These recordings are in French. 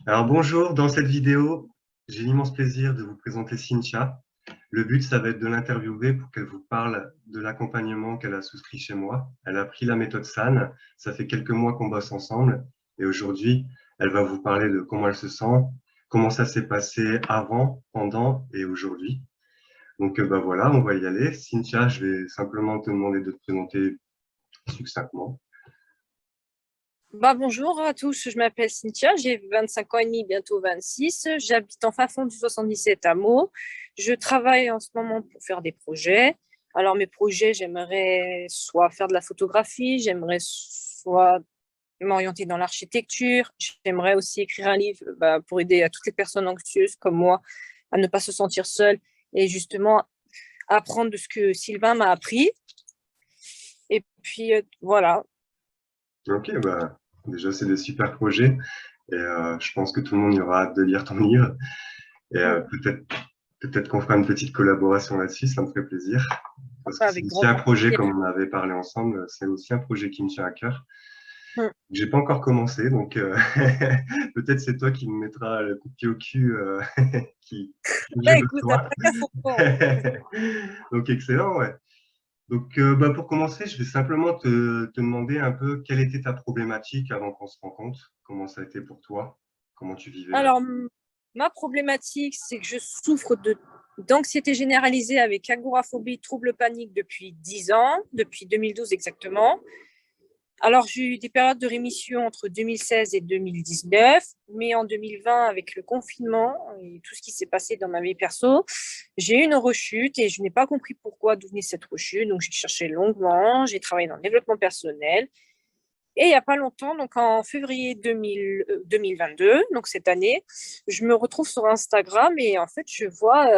Alors bonjour, dans cette vidéo, j'ai l'immense plaisir de vous présenter Cynthia. Le but, ça va être de l'interviewer pour qu'elle vous parle de l'accompagnement qu'elle a souscrit chez moi. Elle a pris la méthode SAN, ça fait quelques mois qu'on bosse ensemble et aujourd'hui, elle va vous parler de comment elle se sent, comment ça s'est passé avant, pendant et aujourd'hui. Donc bah voilà, on va y aller. Cynthia, je vais simplement te demander de te présenter succinctement. Bonjour à tous, je m'appelle Cynthia, j'ai 25 ans et demi, bientôt 26. J'habite en fin fond du 77 à Meaux. Je travaille en ce moment pour faire des projets. Alors mes projets, j'aimerais soit faire de la photographie, j'aimerais soit m'orienter dans l'architecture, j'aimerais aussi écrire un livre pour aider à toutes les personnes anxieuses comme moi à ne pas se sentir seule et justement apprendre de ce que Sylvain m'a appris. Et puis voilà. Ok, bah déjà c'est des super projets et je pense que tout le monde y aura hâte de lire ton livre. Et peut-être qu'on fera une petite collaboration là-dessus, ça me ferait plaisir. Parce que c'est Avec aussi grand un projet, plaisir. comme on avait parlé ensemble, c'est aussi un projet qui me tient à cœur. Mm. J'ai pas encore commencé, donc peut-être c'est toi qui me mettras le coup de pied au cul dont j'ai Écoute, à besoin. chacun son tour. Donc excellent, ouais. Donc bah, pour commencer, je vais simplement te demander un peu quelle était ta problématique avant qu'on se rencontre, comment ça a été pour toi, comment tu vivais là. Alors, ma problématique, c'est que je souffre d'anxiété généralisée avec agoraphobie, trouble panique depuis 10 ans, depuis 2012 exactement. Alors, j'ai eu des périodes de rémission entre 2016 et 2019, mais en 2020, avec le confinement et tout ce qui s'est passé dans ma vie perso, j'ai eu une rechute et je n'ai pas compris pourquoi, d'où venait cette rechute. Donc, j'ai cherché longuement, j'ai travaillé dans le développement personnel. Et il n'y a pas longtemps, donc en février 2022, donc cette année, je me retrouve sur Instagram et en fait, je vois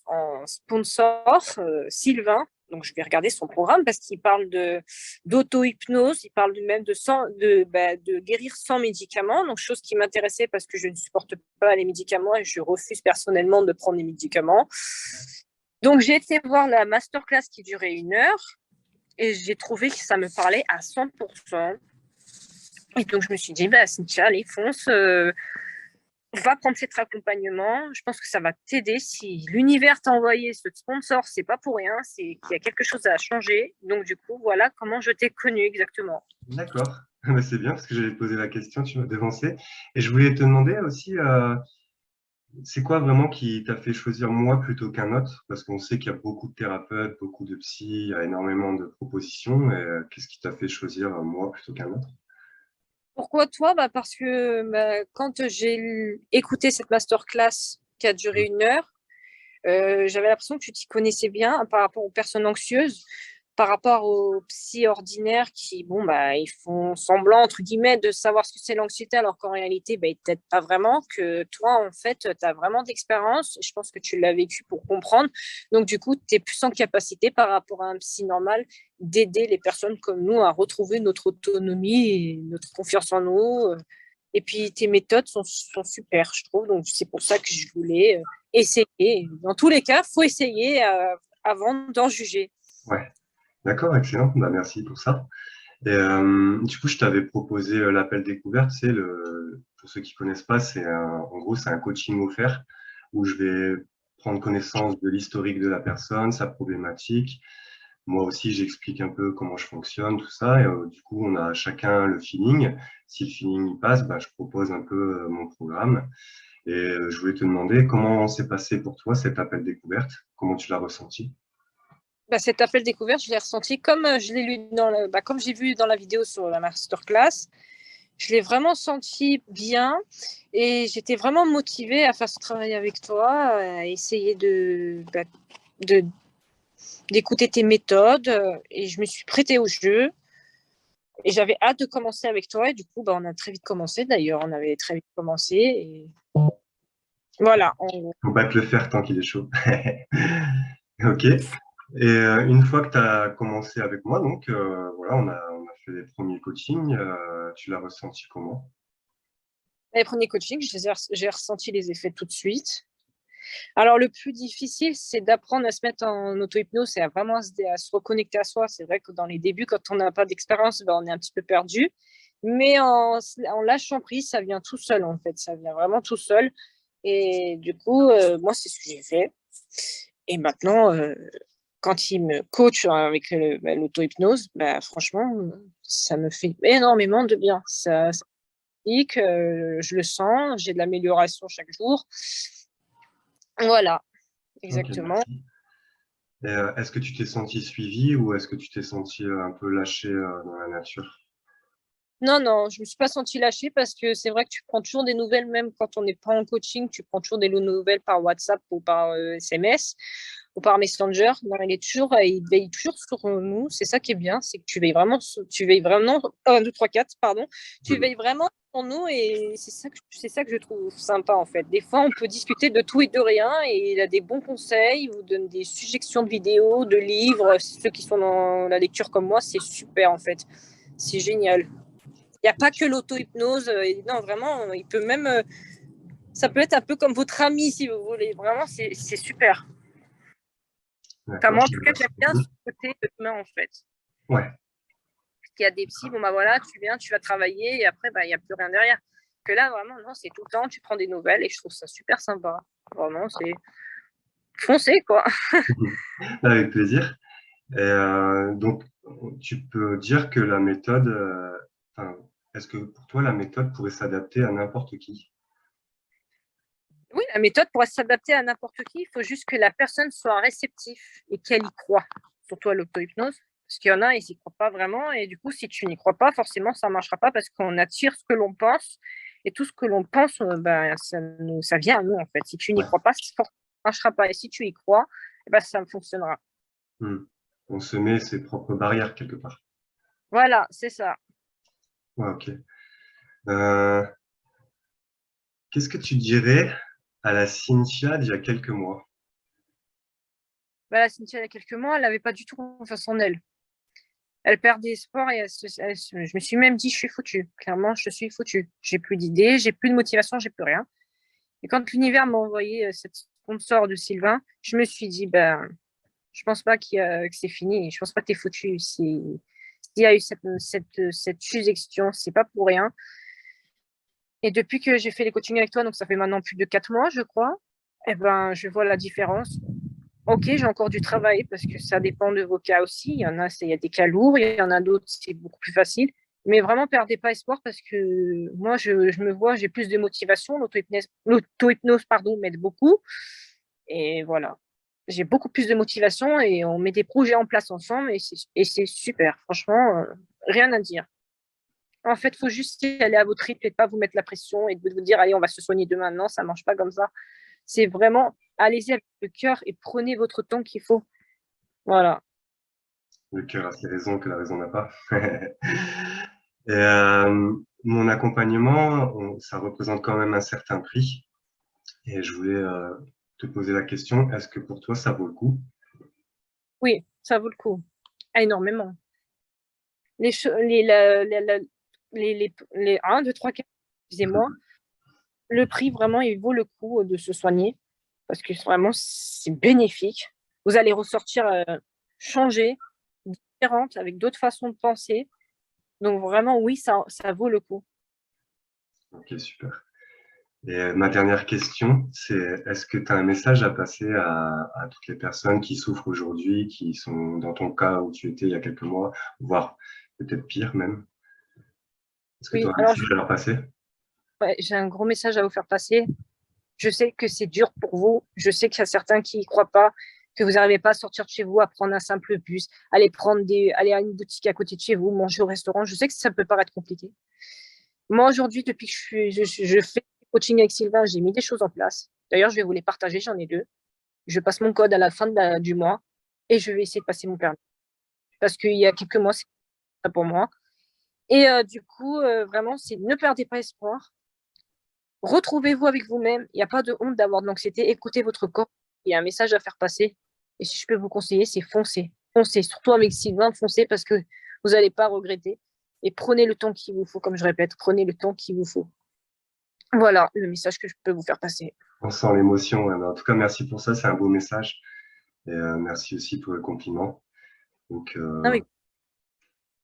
en sponsor Sylvain. Donc, je vais regarder son programme parce qu'il parle d'auto-hypnose, il parle même de guérir sans médicaments. Donc, chose qui m'intéressait parce que je ne supporte pas les médicaments et je refuse personnellement de prendre les médicaments. Donc, j'ai été voir la masterclass qui durait 1 heure et j'ai trouvé que ça me parlait à 100%. Et donc, je me suis dit, Cynthia, allez, fonce, va prendre cet accompagnement. Je pense que ça va t'aider. Si l'univers t'a envoyé ce sponsor, c'est pas pour rien, c'est qu'il y a quelque chose à changer. Donc, du coup, voilà comment je t'ai connu exactement. D'accord. Bah, c'est bien parce que j'allais te poser la question, tu m'as devancé. Et je voulais te demander aussi, c'est quoi vraiment qui t'a fait choisir moi plutôt qu'un autre? Parce qu'on sait qu'il y a beaucoup de thérapeutes, beaucoup de psy, il y a énormément de propositions. Et qu'est-ce qui t'a fait choisir moi plutôt qu'un autre? Pourquoi toi? Parce que quand j'ai écouté cette masterclass qui a duré 1 heure, j'avais l'impression que tu t'y connaissais bien par rapport aux personnes anxieuses, par rapport aux psy ordinaires qui, bon, ils font semblant, entre guillemets, de savoir ce que c'est l'anxiété, alors qu'en réalité, ils t'aident pas vraiment, que toi, en fait, tu as vraiment d'expérience. Je pense que tu l'as vécu pour comprendre. Donc, du coup, tu es plus en capacité par rapport à un psy normal d'aider les personnes comme nous à retrouver notre autonomie et notre confiance en nous. Et puis, tes méthodes sont super, je trouve. Donc, c'est pour ça que je voulais essayer. Dans tous les cas, il faut essayer avant d'en juger. Ouais, d'accord, excellent. Bah, merci pour ça. Et du coup, je t'avais proposé l'appel découverte. C'est pour ceux qui connaissent pas, en gros, c'est un coaching offert où je vais prendre connaissance de l'historique de la personne, sa problématique. Moi aussi, j'explique un peu comment je fonctionne, tout ça. Et du coup, on a chacun le feeling. Si le feeling y passe, bah, je propose un peu mon programme. Et je voulais te demander comment s'est passé pour toi cet appel découverte, comment tu l'as ressenti. Cet appel découverte, je l'ai ressenti comme je l'ai lu comme j'ai vu dans la vidéo sur la masterclass. Je l'ai vraiment senti bien et j'étais vraiment motivée à faire ce travail avec toi, à essayer de d'écouter tes méthodes et je me suis prêtée au jeu et j'avais hâte de commencer avec toi et du coup on a très vite commencé d'ailleurs, on avait très vite commencé et voilà. Faut pas te le faire tant qu'il est chaud. Ok. Et une fois que tu as commencé avec moi, donc voilà, on a fait les premiers coachings. Tu l'as ressenti comment? Les premiers coachings, j'ai ressenti les effets tout de suite. Alors, le plus difficile, c'est d'apprendre à se mettre en auto-hypnose et à vraiment à se reconnecter à soi. C'est vrai que dans les débuts, quand on n'a pas d'expérience, on est un petit peu perdu. Mais en lâchant prise, ça vient tout seul, en fait. Ça vient vraiment tout seul. Et du coup, moi, c'est ce que j'ai fait. Et maintenant, quand il me coach avec l'auto-hypnose, bah, franchement, ça me fait énormément de bien. Ça pique, je le sens, j'ai de l'amélioration chaque jour. Voilà, Ok, exactement. merci. Et, est-ce que tu t'es senti suivi ou est-ce que tu t'es senti un peu lâché dans la nature? Non, non, je me suis pas sentie lâchée parce que c'est vrai que tu prends toujours des nouvelles, même quand on n'est pas en coaching, tu prends toujours des nouvelles par WhatsApp ou par SMS ou par Messenger. Non, il veille toujours sur nous. C'est ça qui est bien, c'est que tu veilles vraiment, 1, 2, 3, 4, pardon, tu Mhm. veilles vraiment sur nous et c'est ça que je trouve sympa en fait. Des fois, on peut discuter de tout et de rien et il a des bons conseils, il vous donne des suggestions de vidéos, de livres. Ceux qui sont dans la lecture comme moi, c'est super en fait. C'est génial. Il n'y a pas que l'auto-hypnose. Non, vraiment, il peut même. Ça peut être un peu comme votre ami, si vous voulez. Vraiment, c'est super. Enfin, D'accord, moi, en tout cas, j'aime merci bien beaucoup. ce côté humain, en fait. Ouais, Parce qu'il y a des psys, bon, bah voilà, tu viens, tu vas travailler, et après, bah, il n'y a plus rien derrière. Que là, vraiment, non, c'est tout le temps, tu prends des nouvelles, et je trouve ça super sympa. Vraiment, c'est foncé, quoi. avec plaisir. Et donc, tu peux dire que la méthode, enfin, est-ce que pour toi, la méthode pourrait s'adapter à n'importe qui? Oui, la méthode pourrait s'adapter à n'importe qui. Il faut juste que la personne soit réceptive et qu'elle y croit, surtout à l'auto-hypnose. Parce qu'il y en a, ils n'y croient pas vraiment. Et du coup, si tu n'y crois pas, forcément, ça ne marchera pas parce qu'on attire ce que l'on pense. Et tout ce que l'on pense, ben, ça vient à nous, en fait. Si tu n'y Ouais. crois pas, ça ne marchera pas. Et si tu y crois, eh ben, ça fonctionnera. Hmm. On se met ses propres barrières quelque part. Voilà, c'est ça. Ouais, ok. Euh, qu'est-ce que tu dirais à la Cynthia d'il y a quelques mois? Voilà, Cynthia, il y a quelques mois, elle n'avait pas du tout confiance en elle. Elle perdait espoir et je me suis même dit, je suis foutue. Clairement, je suis foutue. J'ai plus d'idées, j'ai plus de motivation, j'ai plus rien. Et quand l'univers m'a envoyé cette sponsor de Sylvain, je me suis dit, ben, je pense pas que c'est fini. Je pense pas que t'es foutu. S'il y a eu cette suggestion, c'est pas pour rien. Et depuis que j'ai fait les coachings avec toi, donc ça fait maintenant plus de 4 mois, je crois, eh ben, je vois la différence. Ok, j'ai encore du travail parce que ça dépend de vos cas aussi. Il y a des cas lourds, il y en a d'autres, c'est beaucoup plus facile. Mais vraiment, perdez pas espoir parce que moi, je me vois, j'ai plus de motivation. L'auto-hypnose, pardon, m'aide beaucoup. Et voilà, j'ai beaucoup plus de motivation et on met des projets en place ensemble et c'est super. Franchement, rien à dire. En fait, il faut juste y aller à votre rythme et pas vous mettre la pression et de vous dire, allez, on va se soigner demain. Non, ça ne marche pas comme ça. C'est vraiment, allez-y avec le cœur et prenez votre temps qu'il faut. Voilà. Le cœur a ses raisons que la raison n'a pas. Et mon accompagnement, ça représente quand même un certain prix. Et je voulais te poser la question, est-ce que pour toi, ça vaut le coup? Oui, ça vaut le coup. Ah, énormément. Les, les, la- les 1, 2, 3, 4, excusez-moi, le prix, vraiment, il vaut le coup de se soigner parce que vraiment, c'est bénéfique. Vous allez ressortir changé, différente, avec d'autres façons de penser. Donc, vraiment, oui, ça vaut le coup. Ok, super. Et ma dernière question, c'est est-ce que tu as un message à passer à toutes les personnes qui souffrent aujourd'hui, qui sont dans ton cas où tu étais il y a quelques mois, voire peut-être pire même? Est-ce que tu Oui, as un alors message à leur passer? ouais, j'ai un gros message à vous faire passer. Je sais que c'est dur pour vous. Je sais qu'il y a certains qui n'y croient pas, que vous n'arrivez pas à sortir de chez vous, à prendre un simple bus, aller à une boutique à côté de chez vous, manger au restaurant. Je sais que ça peut paraître compliqué. Moi, aujourd'hui, depuis que je fais du coaching avec Sylvain, j'ai mis des choses en place. D'ailleurs, je vais vous les partager, j'en ai 2. Je passe mon code à la fin du mois et je vais essayer de passer mon permis. Parce qu'il y a quelques mois, c'est pas pour moi. Et du coup, vraiment, c'est ne perdez pas espoir. Retrouvez-vous avec vous-même. Il n'y a pas de honte d'avoir de l'anxiété. Écoutez votre corps. Il y a un message à faire passer. Et si je peux vous conseiller, c'est foncez. Foncez. Surtout avec Sylvain, foncez parce que vous n'allez pas regretter. Et prenez le temps qu'il vous faut, comme je répète, prenez le temps qu'il vous faut. Voilà le message que je peux vous faire passer. On sent l'émotion, ouais, mais en tout cas, merci pour ça, c'est un beau message. Et merci aussi pour le compliment. Donc, Avec,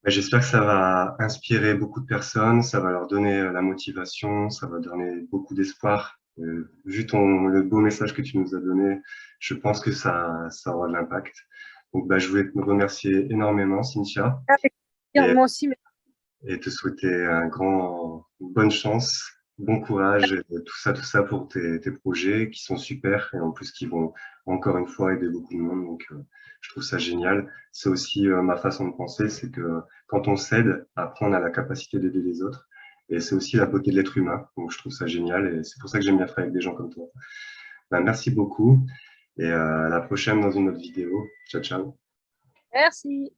J'espère que ça va inspirer beaucoup de personnes, ça va leur donner la motivation, ça va donner beaucoup d'espoir. Vu le beau message que tu nous as donné, je pense que ça aura de l'impact. Donc, je voulais te remercier énormément, Cynthia, Avec plaisir, et, moi aussi, mais et te souhaiter bonne chance, bon courage, et tout ça pour tes projets qui sont super et en plus qui vont encore une fois aider beaucoup de monde. Donc, je trouve ça génial. C'est aussi ma façon de penser, c'est que quand on s'aide, après on a la capacité d'aider les autres. Et c'est aussi la beauté de l'être humain. Donc, je trouve ça génial et c'est pour ça que j'aime bien travailler avec des gens comme toi. Merci beaucoup et à la prochaine dans une autre vidéo. Ciao, ciao. merci.